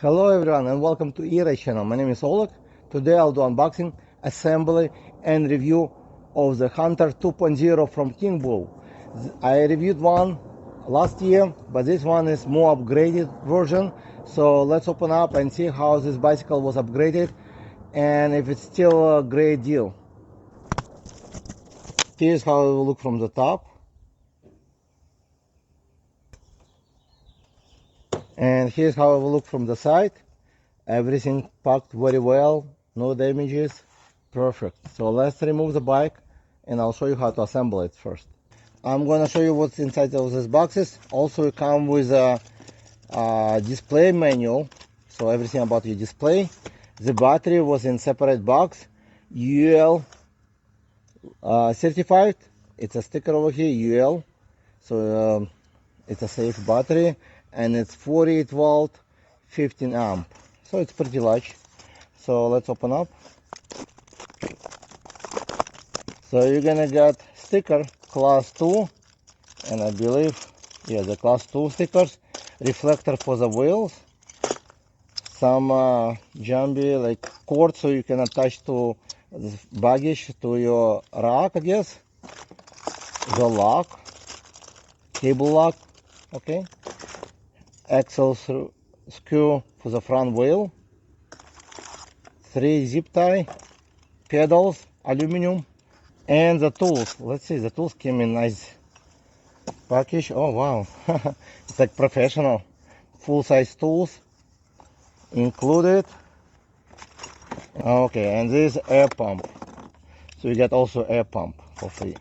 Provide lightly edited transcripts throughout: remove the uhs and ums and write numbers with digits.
Hello everyone and welcome to ERA channel. My name is Oleg. Today I'll do unboxing, assembly and review of the Hunter 2.0 from Kingbull. I reviewed one last year, but this one is more upgraded version. So let's open up and see how this bicycle was upgraded and if it's still a great deal. Here's how it will look from the top. And here's how it will look from the side. Everything packed very well, no damages, perfect. So let's remove the bike and I'll show you how to assemble it first. I'm going to show you what's inside of these boxes. Also it comes with a display manual, so everything about your display. The battery was in separate box, UL certified. It's a sticker over here, UL. So it's a safe battery and it's 48 volt, 15 amp. So it's pretty large. So let's open up. So you're gonna get sticker class 2, and I believe, yeah, the class 2 stickers, reflector for the wheels, some jambi like cord so you can attach to the baggage to your rack, I guess, the lock, cable lock, okay, axle screw for the front wheel, 3 zip tie, pedals, aluminum, and the tools. Let's see, the tools came in nice package. Oh wow, it's like professional, full-size tools included. Okay, and this air pump, so you get also air pump for free,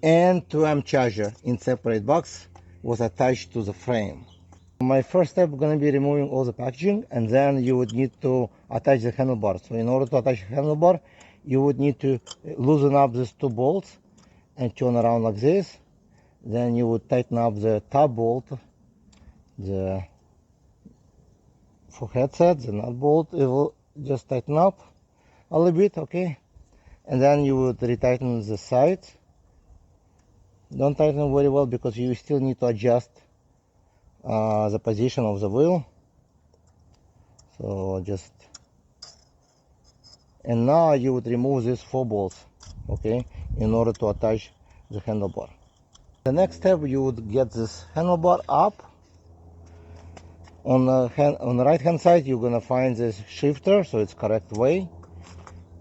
and 2 amp charger in separate box was attached to the frame. My first step is going to be removing all the packaging, and then you would need to attach the handlebar. So in order to attach the handlebar, you would need to loosen up these 2 bolts and turn around like this. Then you would tighten up the top bolt, for headset, the nut bolt, it will just tighten up a little bit, okay? And then you would retighten the sides. Don't tighten very well because you still need to adjust the position of the wheel. So just, and now you would remove these 4 bolts, okay, in order to attach the handlebar. The next step, you would get this handlebar up. On the right hand side you're gonna find this shifter, so it's correct way,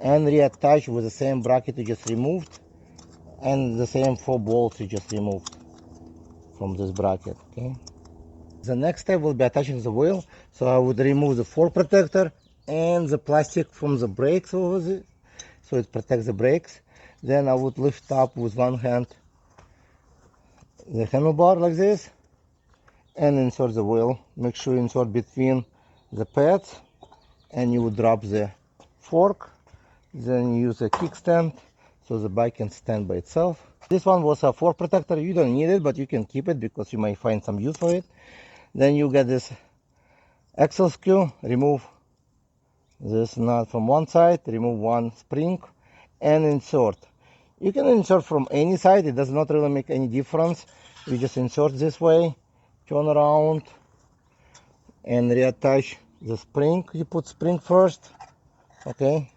and reattach with the same bracket you just removed and the same 4 bolts you just removed from this bracket, okay. The next step will be attaching the wheel. So I would remove the fork protector and the plastic from the brakes over there, so it protects the brakes. Then I would lift up with one hand the handlebar like this and insert the wheel. Make sure you insert between the pads, and you would drop the fork. Then use a kickstand so the bike can stand by itself. This one was a fork protector. You don't need it, but you can keep it because you might find some use for it. Then you get this axle screw, remove this nut from one side, remove one spring and insert. You can insert from any side, it does not really make any difference. You just insert this way, turn around and reattach the spring. You put spring first, okay,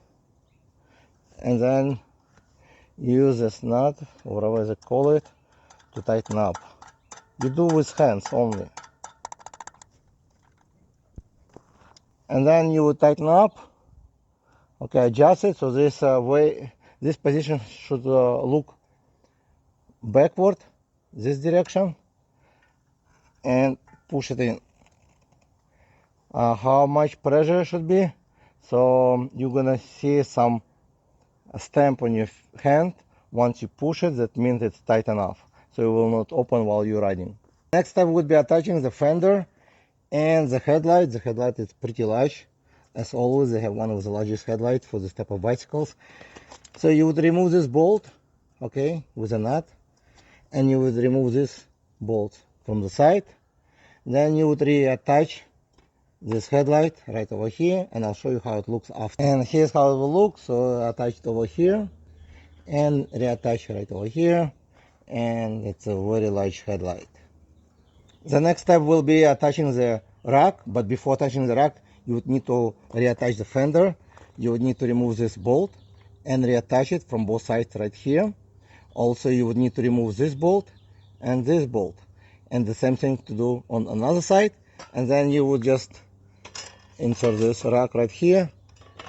and then use this nut, or whatever they call it, to tighten up. You do with hands only. And then you would tighten up, okay, adjust it so this way, this position should look backward, this direction, and push it in. How much pressure should be? So you're gonna see some stamp on your hand. Once you push it, that means it's tight enough, so it will not open while you're riding. Next step would be attaching the fender and the headlight. The headlight is pretty large. As always, they have one of the largest headlights for this type of bicycles. So you would remove this bolt, okay, with a nut, and you would remove this bolt from the side. Then you would reattach this headlight right over here, and I'll show you how it looks after. And here's how it will look. So attach it over here and reattach right over here, and it's a very large headlight. The next step will be attaching the rack, but before attaching the rack, you would need to reattach the fender. You would need to remove this bolt and reattach it from both sides right here. Also, you would need to remove this bolt and this bolt, and the same thing to do on another side. And then you would just insert this rack right here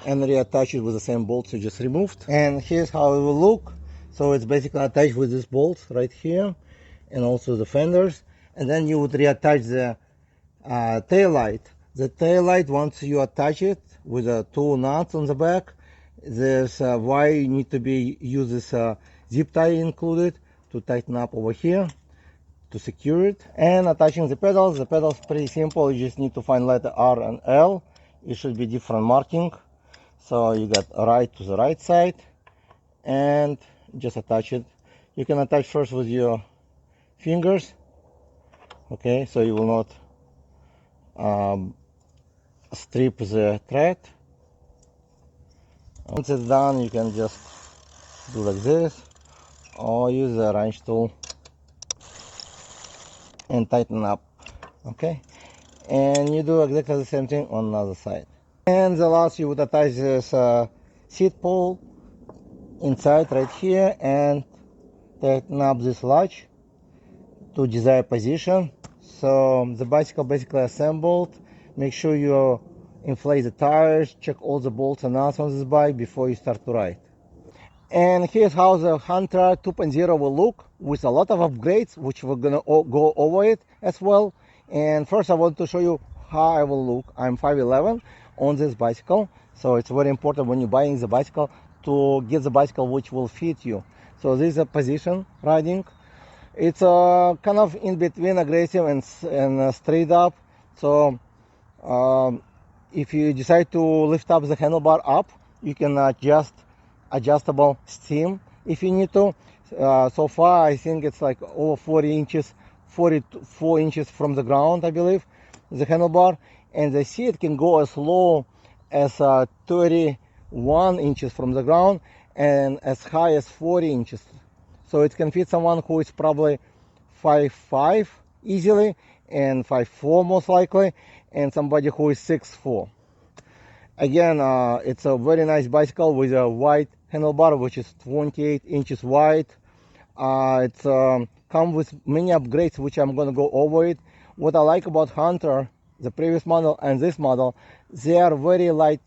and reattach it with the same bolts you just removed. And here's how it will look. So it's basically attached with these bolts right here and also the fenders. And then you would reattach the tail light. The tail light, once you attach it with two nuts on the back, there's why you need to use this zip tie included to tighten up over here to secure it. And attaching the pedals pretty simple. You just need to find letter R and L. It should be different marking. So you got right to the right side and just attach it. You can attach first with your fingers, okay, so you will not strip the thread. Once it's done, you can just do like this or use the wrench tool and tighten up, okay. And you do exactly the same thing on the other side. And the last, you would attach this seat pole inside right here and tighten up this latch to desired position. So the bicycle basically assembled. Make sure you inflate the tires, check all the bolts and nuts on this bike before you start to ride. And here's how the Hunter 2.0 will look with a lot of upgrades, which we're gonna go over it as well. And first I want to show you how I will look. I'm 5'11" on this bicycle, so it's very important when you're buying the bicycle to get the bicycle which will fit you. So this is a position riding. It's kind of in between aggressive and straight up. So if you decide to lift up the handlebar up, you can adjust adjustable stem if you need to. So far I think it's like over 40 inches, 44 inches from the ground, I believe, the handlebar. And the seat can go as low as 31 inches from the ground and as high as 40 inches. So it can fit someone who is probably 5'5" easily and 5'4" most likely, and somebody who is 6'4". Again, it's a very nice bicycle with a wide handlebar, which is 28 inches wide. It's come with many upgrades, which I'm going to go over it. What I like about Hunter, the previous model and this model, they are very light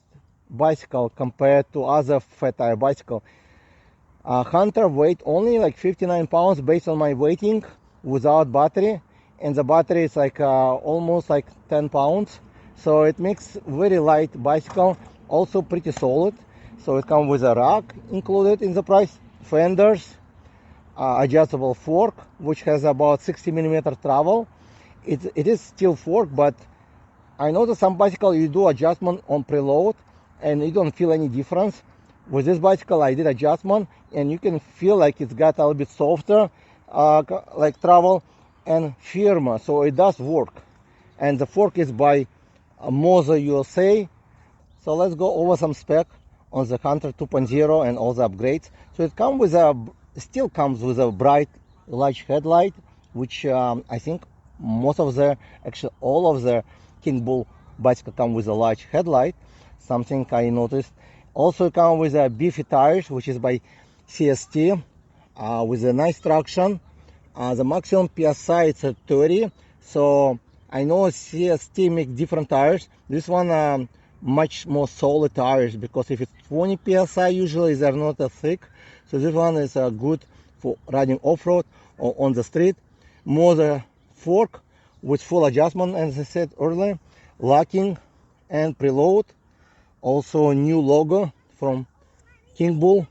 bicycle compared to other fat tire bicycle. Hunter weight only like 59 pounds based on my weighting without battery, and the battery is like almost like 10 pounds. So it makes very light bicycle, also pretty solid. So it comes with a rack included in the price, fenders, adjustable fork, which has about 60mm travel. It is still fork, but I know that some bicycle you do adjustment on preload and you don't feel any difference. With this bicycle I did adjustment and you can feel like it's got a little bit softer like travel and firmer, so it does work. And the fork is by Moza USA. So let's go over some spec on the Hunter 2.0 and all the upgrades. So it comes with still comes with a bright large headlight, which I think most of actually all of the Kingbull bicycle come with a large headlight, something I noticed. Also come with a beefy tires, which is by CST, with a nice traction. The maximum PSI is at 30, so I know CST make different tires. This one much more solid tires, because if it's 20 PSI usually they're not as thick. So this one is good for riding off-road or on the street. More fork with full adjustment, as I said earlier, locking and preload. Also new logo from Kingbull.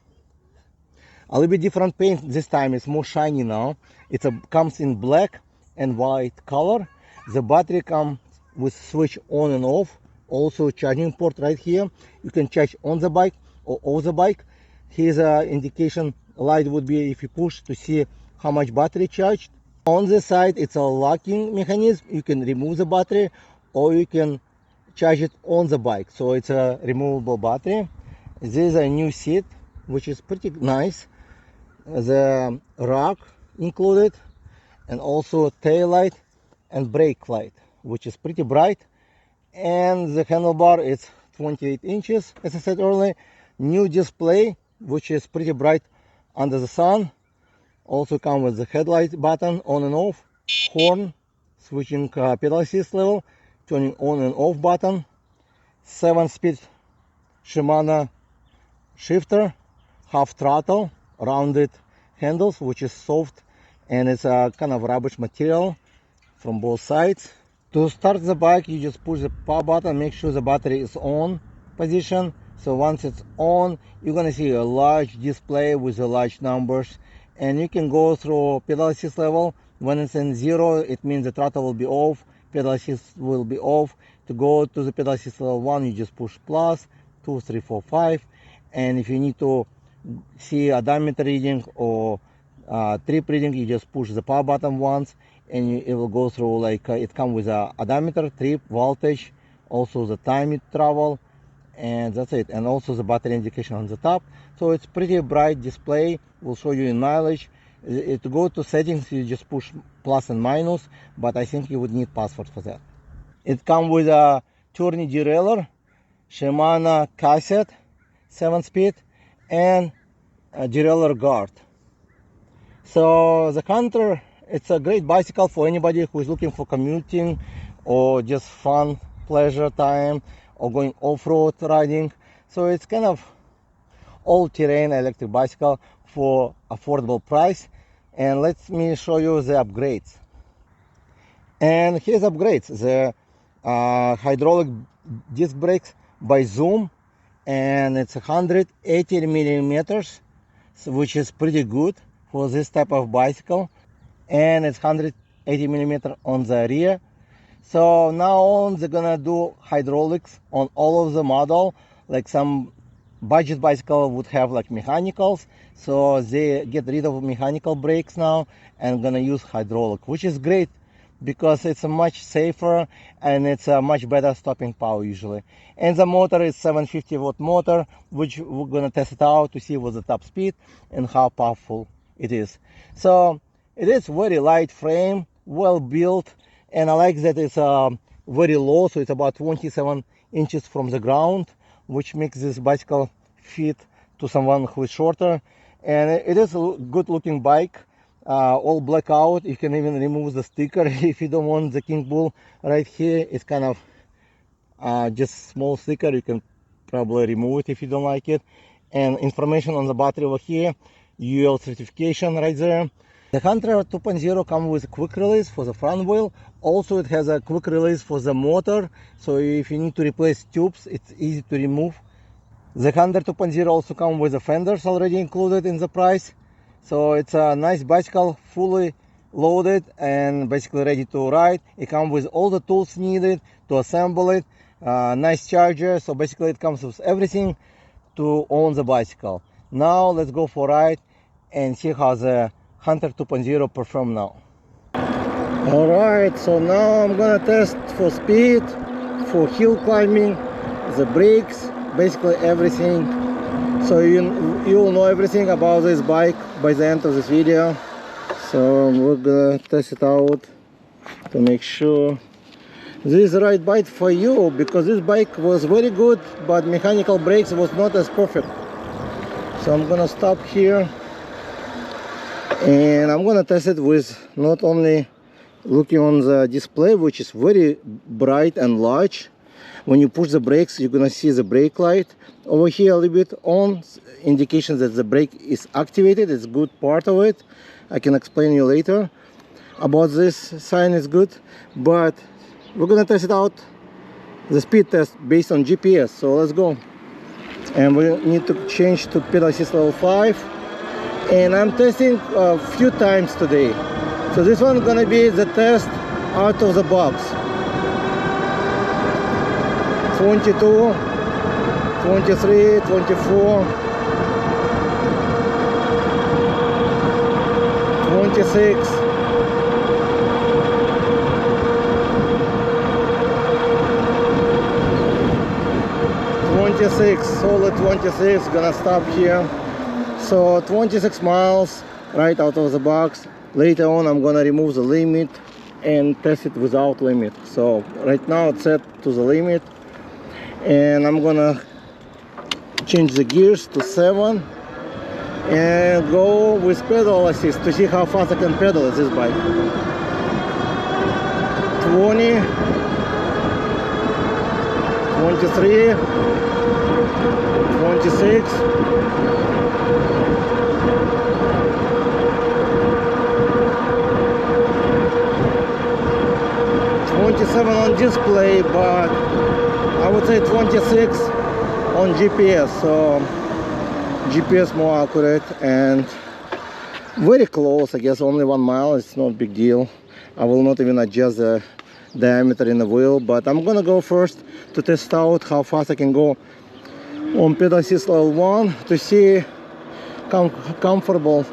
A little bit different paint this time. It's more shiny now. It comes in black and white color. The battery comes with switch on and off. Also charging port right here. You can charge on the bike or off the bike. Here's an indication light would be if you push to see how much battery charged. On the side it's a locking mechanism. You can remove the battery or you can charge it on the bike. So it's a removable battery. This is a new seat, which is pretty nice. The rack included, and also tail light and brake light. which is pretty bright, and the handlebar is 28 inches, as I said earlier. New display, which is pretty bright under the sun. Also come with the headlight button, on and off, horn, switching pedal assist level, turning on and off button, 7-speed Shimano shifter, half throttle, rounded handles, which is soft, and it's a kind of rubbish material from both sides. To start the bike, you just push the power button, make sure the battery is on position. So once it's on, you're gonna see a large display with the large numbers, and you can go through pedal assist level. When it's in 0, it means the throttle will be off, pedal assist will be off. To go to the pedal assist level 1, you just push plus, 2, 3, 4, 5. And if you need to see a diameter reading or trip reading, you just push the power button once, and it will go through, like it comes with a diameter, trip, voltage, also the time it travel, and that's it. And also the battery indication on the top. So it's pretty bright display. Will show you in mileage. To go to settings, you just push plus and minus, but I think you would need password for that. It comes with a turning derailleur, Shimano cassette, 7-speed, and a derailleur guard. So the Hunter, it's a great bicycle for anybody who is looking for commuting or just fun, pleasure time, or going off-road riding. So it's kind of all-terrain electric bicycle for affordable price. And let me show you the upgrades. And here's upgrades: the hydraulic disc brakes by Zoom, and it's 180 millimeters, which is pretty good for this type of bicycle, and it's 180 millimeter on the rear. So now on, they're gonna do hydraulics on all of the model. Like some budget bicycle would have like mechanicals, so they get rid of mechanical brakes now and gonna use hydraulic, which is great because it's a much safer and it's a much better stopping power usually. And the motor is 750 watt motor, which we're gonna test it out to see what's the top speed and how powerful it is. So it is very light frame, well built, and I like that it's very low, so it's about 27 inches from the ground, which makes this bicycle fit to someone who is shorter. And it is a good looking bike, all black out. You can even remove the sticker if you don't want the Kingbull right here. It's kind of just small sticker. You can probably remove it if you don't like it. And information on the battery over here, UL certification right there. The Hunter 2.0 comes with a quick release for the front wheel. Also, it has a quick release for the motor. So if you need to replace tubes, it's easy to remove. The Hunter 2.0 also comes with the fenders already included in the price. So it's a nice bicycle, fully loaded and basically ready to ride. It comes with all the tools needed to assemble it. Nice charger. So basically it comes with everything to own the bicycle. Now let's go for a ride and see how the Hunter 2.0 perform now. Alright, so now I'm gonna test for speed, for hill climbing, the brakes, basically everything. So you'll know everything about this bike by the end of this video. So we're gonna test it out to make sure this is the right bike for you, because this bike was very good, but mechanical brakes was not as perfect. So I'm gonna stop here and I'm gonna test it with not only looking on the display, which is very bright and large. When you push the brakes, you're gonna see the brake light over here a little bit on, indication that the brake is activated. It's good part of it. I can explain you later about this sign. Is good, but we're gonna test it out, the speed test based on GPS. So let's go. And we need to change to pedal assist level 5. And I'm testing a few times today. So this one gonna be the test out of the box. 22, 23, 24, 26, 26, solid 26, gonna stop here. So 26 miles right out of the box. Later on I'm gonna remove the limit and test it without limit. So right now it's set to the limit, and I'm gonna change the gears to 7 and go with pedal assist to see how fast I can pedal this bike. 20, 23, 26, 27 on display, but I would say 26 on GPS, so GPS more accurate and very close. I guess only 1 mile, it's not a big deal. I will not even adjust the diameter in the wheel, but I'm gonna go first to test out how fast I can go on pedal assist level 1 to see how comfortable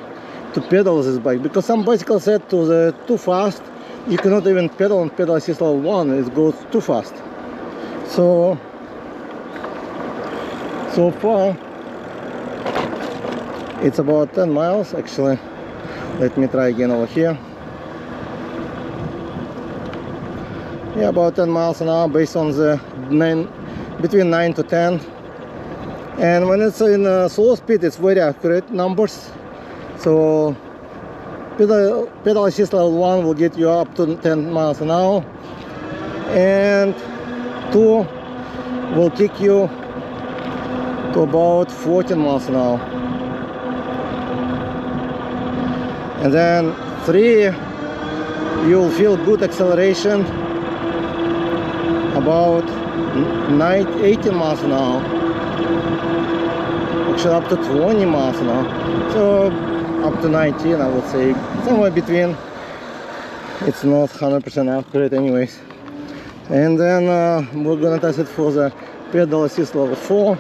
to pedal this bike, because some bicycles said to the too fast, you cannot even pedal on pedal assist level 1, it goes too fast. So far it's about 10 miles actually. Let me try again over here. Yeah, about 10 miles an hour based on the between 9 to 10. And when it's in slow speed, it's very accurate numbers. So pedal assist level 1 will get you up to 10 miles an hour, and 2 will kick you to about 14 miles an hour. And then 3, you'll feel good acceleration about 18 miles an hour, actually up to 20 miles an hour, so up to 19 I would say, somewhere between. It's not 100% accurate anyways. And then we're gonna test it for the pedal assist level 4.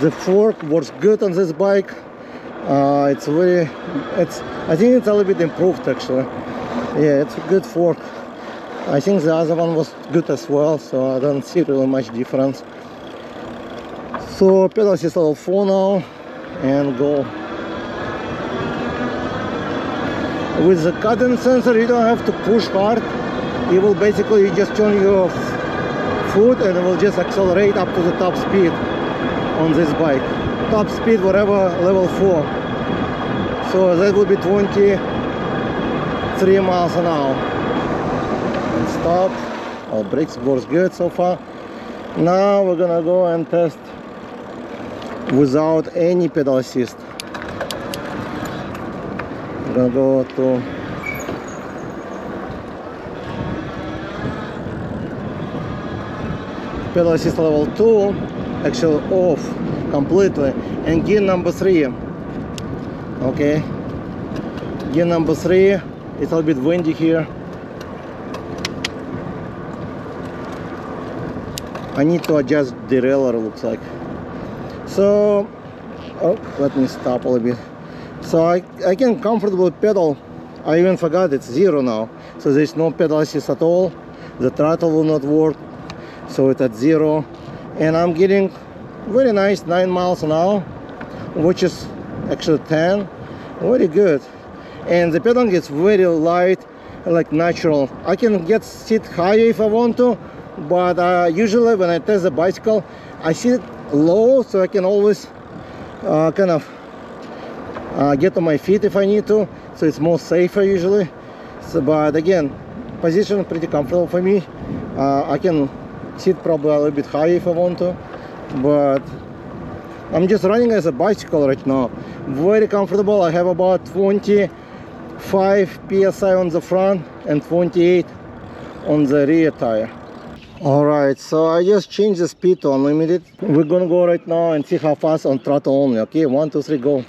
The fork works good on this bike. I think it's a little bit improved actually. Yeah, it's a good fork. I think the other one was good as well, so I don't see really much difference. So pedal assist level 4 now, and go. With the cadence sensor, you don't have to push hard. You will basically just turn your foot and it will just accelerate up to the top speed on this bike. Top speed, whatever, level 4. So that would be 23 miles an hour. And stop. Our brakes works good so far. Now we're gonna go and test without any pedal assist. I'm gonna go to pedal assist level 2, actually off completely, and gear number 3. Okay, gear number 3. It's a little bit windy here. I need to adjust the derailleur, looks like. So, oh, let me stop a little bit. So I can comfortably pedal. I even forgot it's 0 now. So there's no pedal assist at all. The throttle will not work. So it's at 0. And I'm getting very nice 9 miles an hour, which is actually 10. Very good. And the pedaling is very light, like natural. I can sit higher if I want to, but usually when I test the bicycle, I sit low so I can always kind of get on my feet if I need to, so it's more safer usually. So, but again, position pretty comfortable for me. I can sit probably a little bit higher if I want to, but I'm just running as a bicycle right now. Very comfortable. I have about 25 psi on the front and 28 on the rear tire. Alright, so I just changed the speed to unlimited. We're gonna go right now and see how fast on throttle only. Okay, 1, 2, 3, go.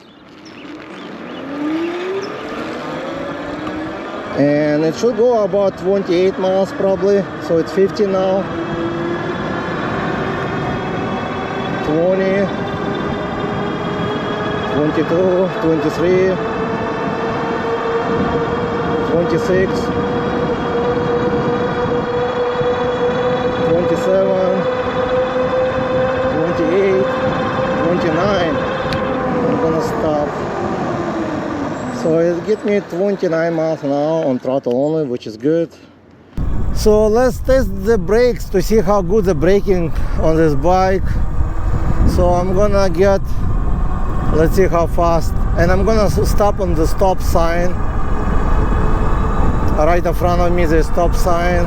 And it should go about 28 miles probably, so it's 50 now. 20, 22, 23, 26, 27, 28, 29. I'm gonna stop. So it gets me 29 miles an hour on throttle only, which is good. So let's test the brakes to see how good the braking on this bike. So I'm gonna get, let's see how fast, and I'm gonna stop on the stop sign. Right in front of me the stop sign.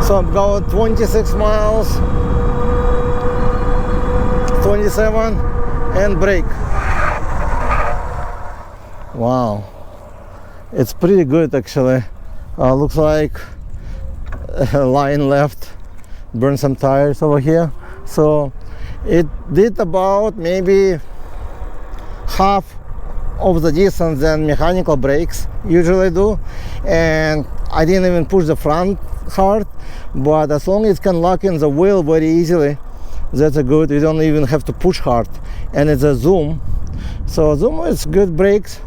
So I'm going 26 miles, 27, and brake. Wow, it's pretty good actually. Looks like line left, burn some tires over here. So it did about maybe half of the distance than mechanical brakes usually do, and I didn't even push the front hard, but as long as it can lock in the wheel very easily, that's a good. You don't even have to push hard, and it's a zoom, so zoom is good brakes.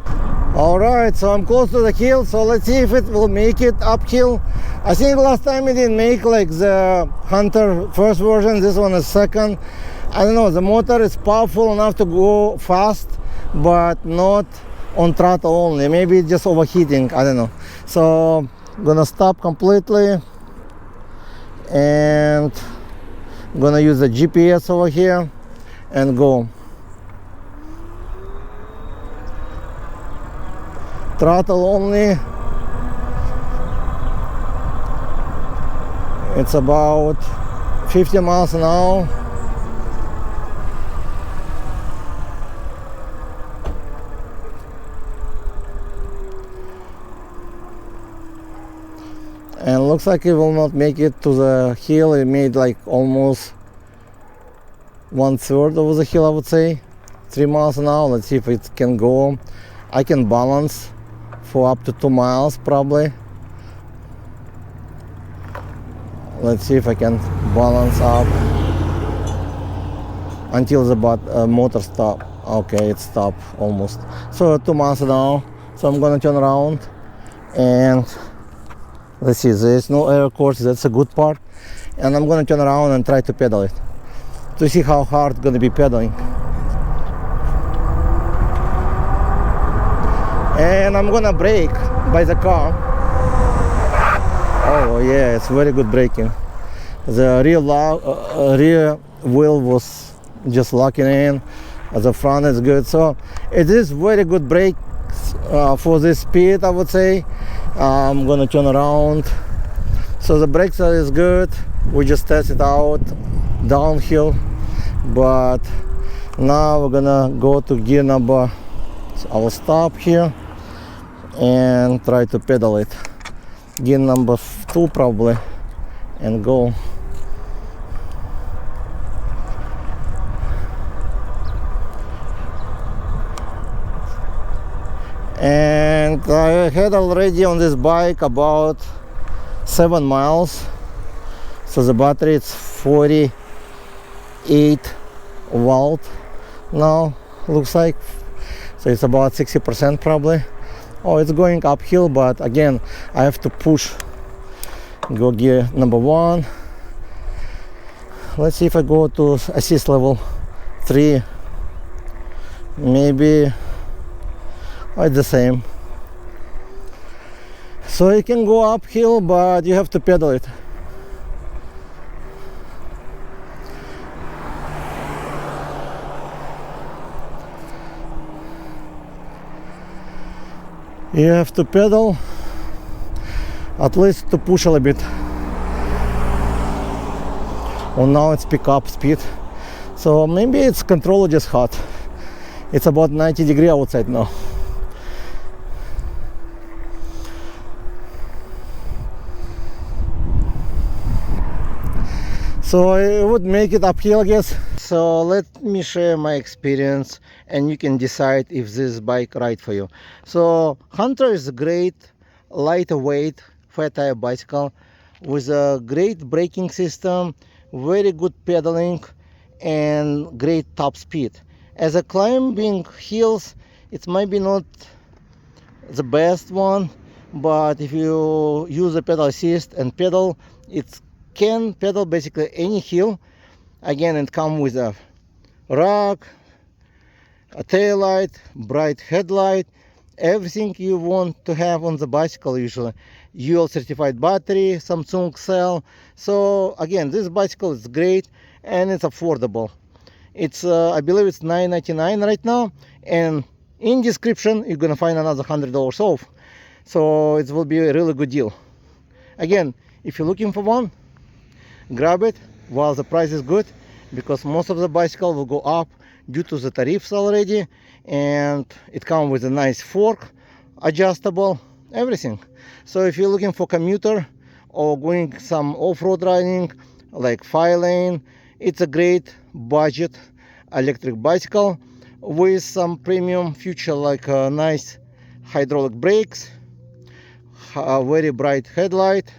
All right, so I'm close to the hill, so let's see if it will make it uphill. I think last time it didn't make like the Hunter first version, this one is second. I don't know, the motor is powerful enough to go fast, but not on throttle only. Maybe it's just overheating, I don't know. So I'm gonna stop completely, and I'm gonna use the GPS over here and go. Throttle only. It's about 50 miles an hour. And looks like it will not make it to the hill. It made like almost 1/3 of the hill, I would say. 3 miles an hour. Let's see if it can go. I can balance for up to 2 miles probably. Let's see if I can balance up until the motor stop. Okay, it stopped almost. So 2 miles an hour. So I'm gonna turn around, and let's see, there's no air course, that's a good part. And I'm gonna turn around and try to pedal it to see how hard it's gonna be pedaling. And I'm gonna brake by the car. Oh yeah, it's very good braking. The rear wheel was just locking in. The front is good. So it is very good brake for this speed, I would say. I'm gonna turn around. So the brakes is good. We just tested out downhill, but now we're gonna go to gear number. So I will stop here and try to pedal it. Gear number 2 probably, and go. And I had already on this bike about 7 miles. So the battery is 48 volt now, looks like. So it's about 60% probably. Oh, it's going uphill, but again, I have to push. Go gear number 1. Let's see if I go to assist level 3. Maybe it's the same. So you can go uphill, but you have to pedal it. You have to pedal at least to push a little bit. Oh, now it's pick up speed. So maybe it's controller just hot. It's about 90 degrees outside now. So I would make it uphill, I guess. So let me share my experience, and you can decide if this bike right for you. So Hunter is a great lightweight fat tire bicycle with a great braking system, very good pedaling, and great top speed. As a climbing hills, it might be not the best one, but if you use a pedal assist and pedal, it can pedal basically any hill. Again, it comes with a rack, a tail light, bright headlight, everything you want to have on the bicycle usually. UL certified battery, Samsung cell. So again, this bicycle is great and it's affordable. It's I believe it's $9.99 right now, and in description you're gonna find another $100 off. So it will be a really good deal. Again, if you're looking for one, grab it while the price is good, because most of the bicycle will go up due to the tariffs already, and it comes with a nice fork, adjustable, everything. So if you're looking for commuter or going some off-road riding like 5-lane, it's a great budget electric bicycle with some premium feature like nice hydraulic brakes, a very bright headlight,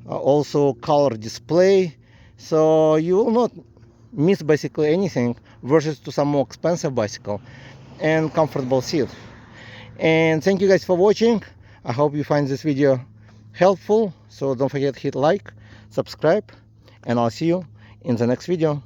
also color display. So you will not miss basically anything versus to some more expensive bicycle, and comfortable seat. And thank you guys for watching. I hope you find this video helpful. So don't forget to hit like, subscribe, and I'll see you in the next video.